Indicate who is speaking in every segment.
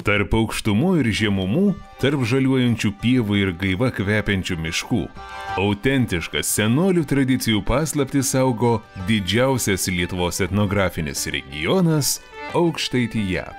Speaker 1: Tarp aukštumų ir žemumų, tarp žaliuojančių pievų ir gaiva kvepiančių miškų, autentiškas senolių tradicijų paslaptį saugo didžiausias Lietuvos etnografinis regionas Aukštaitija.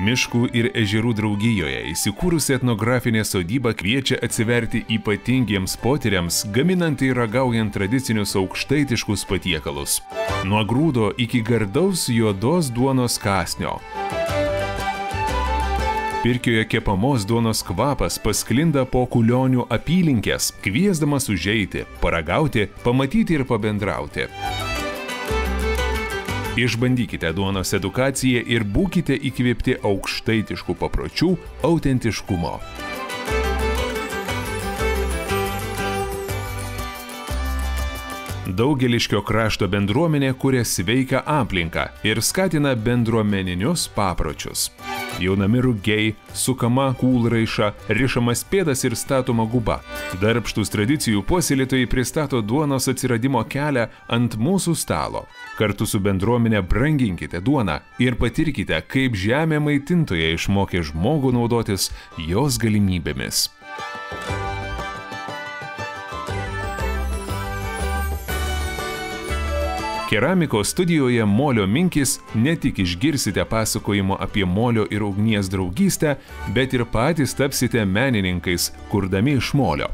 Speaker 1: Miškų ir ežerų draugijoje įsikūrusi etnografinė sodyba kviečia atsiverti ypatingiems potyriams, gaminant ir ragaujant tradicinius aukštaitiškus patiekalus. Nuo grūdo iki gardaus juodos duonos kąsnio. Pirkioje kepamos duonos kvapas pasklinda po Kulionių apylinkes, kviesdamas užeiti, paragauti, pamatyti ir pabendrauti. Išbandykite duonos edukaciją ir būkite įkvėpti aukštaitiškų papročių autentiškumo. Daugeliškio krašto bendruomenė kuria sveiką aplinką ir skatina bendruomeninius papročius. Jaunami rugiai, sukama kūlraiša, rišamas pėdas ir statoma guba. Darbštus tradicijų puoselėtojai pristato duonos atsiradimo kelią ant mūsų stalo. Kartu su bendruomenė branginkite duoną ir patirkite, kaip žemė maitintoja išmokė žmogų naudotis jos galimybėmis. Keramikos studijoje Molio minkis ne tik išgirsite pasakojimo apie molio ir ugnies draugystę, bet ir patys tapsite menininkais, kurdami iš molio.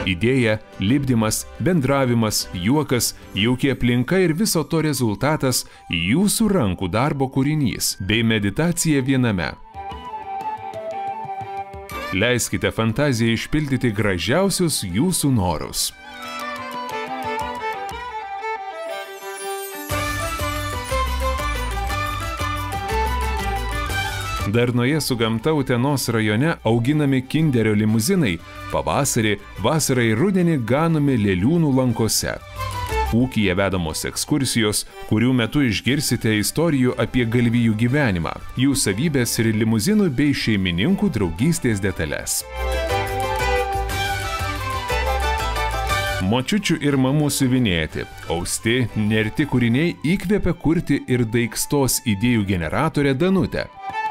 Speaker 1: Idėja, lipdymas, bendravimas, juokas, jauki aplinka ir viso to rezultatas – jūsų rankų darbo kūrinys bei meditacija viename. Leiskite fantazijai išpildyti gražiausius jūsų norus. Darnoje su gamta Utenos rajone auginami kinderio limuzinai, pavasarį, vasarą ir rudenį ganomi Leliūnų lankose. Ūkyje vedamos ekskursijos, kurių metu išgirsite istorijų apie galvijų gyvenimą, jų savybės ir limuzinų bei šeimininkų draugystės detalės. Močiučių ir mamų siuvinėti, austi, nerti kūriniai įkvėpia kurti ir daikstos idėjų generatorę Danutę.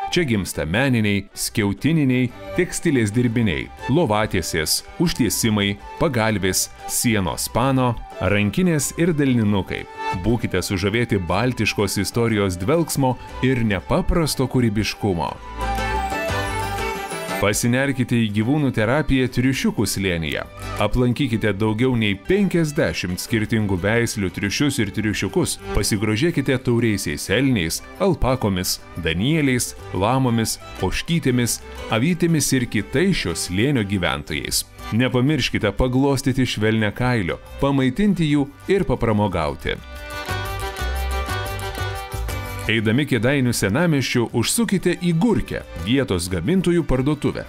Speaker 1: Čia gimsta meniniai, skiautininiai, tekstilės dirbiniai, lovatiesės, užtiesimai, pagalvės, sienos pano, rankinės ir delninukai. Būkite sužavėti baltiškos istorijos dvelksmo ir nepaprasto kūrybiškumo. Pasinerkite į gyvūnų terapiją triušiukų slėnyje. Aplankykite daugiau nei 50 skirtingų veislių triušius ir triušiukus. Pasigrožėkite tauriaisiais elniais, alpakomis, danieliais, lamomis, ožkytėmis, avytėmis ir kitais šio slėnio gyventojais. Nepamirškite paglostyti švelnią kailio, pamaitinti jų ir papramogauti. Eidami Kėdainių senamiesčiu užsukite į Gurkę, vietos gamintojų parduotuvę.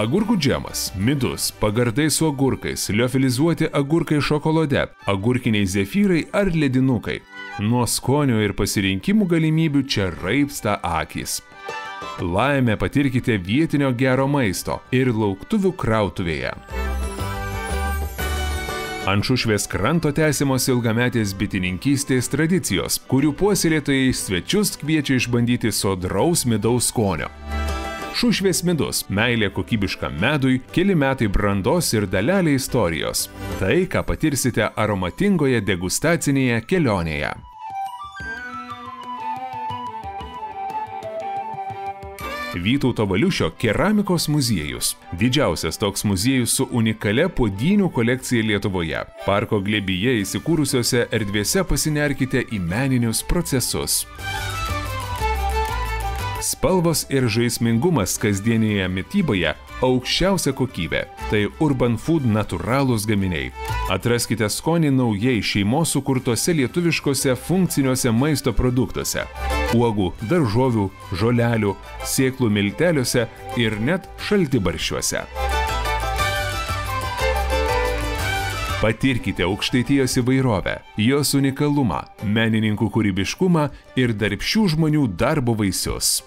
Speaker 1: Agurkų džemas, midus, pagardai su agurkais, liofilizuoti agurkai šokolade, agurkiniai zefyrai ar ledinukai. Nuo skonio ir pasirinkimų galimybių čia raibsta akys. Laimę patirkite vietinio gero maisto ir lauktuvių krautuvėje. Ant Šušvės kranto tęsiamos ilgametės bitininkystės tradicijos, kurių puoselėtojai svečius kviečia išbandyti sodraus midaus skonio. Šušvės midus – meilė kokybiškam medui, keli metai brandos ir dalelė istorijos. Tai, ką patirsite aromatingoje degustacinėje kelionėje. Vytauto Valiušio keramikos muziejus. Didžiausias toks muziejus su unikalia puodynių kolekcija Lietuvoje. Parko glėbyje įsikūrusiose erdvėse pasinerkite į meninius procesus. Spalvos ir žaismingumas kasdienėje mityboje – aukščiausia kokybė. Tai Urban Food natūralūs gaminiai. Atraskite skonį naujai šeimos sukurtose lietuviškose funkciniuose maisto produktuose. Uogų, daržovių, žolelių, sėklų milteliuose ir net šaltibarščiuose. Patirkite Aukštaitijos įvairovę, jos unikalumą, menininkų kūrybiškumą ir darbščių žmonių darbo vaisius.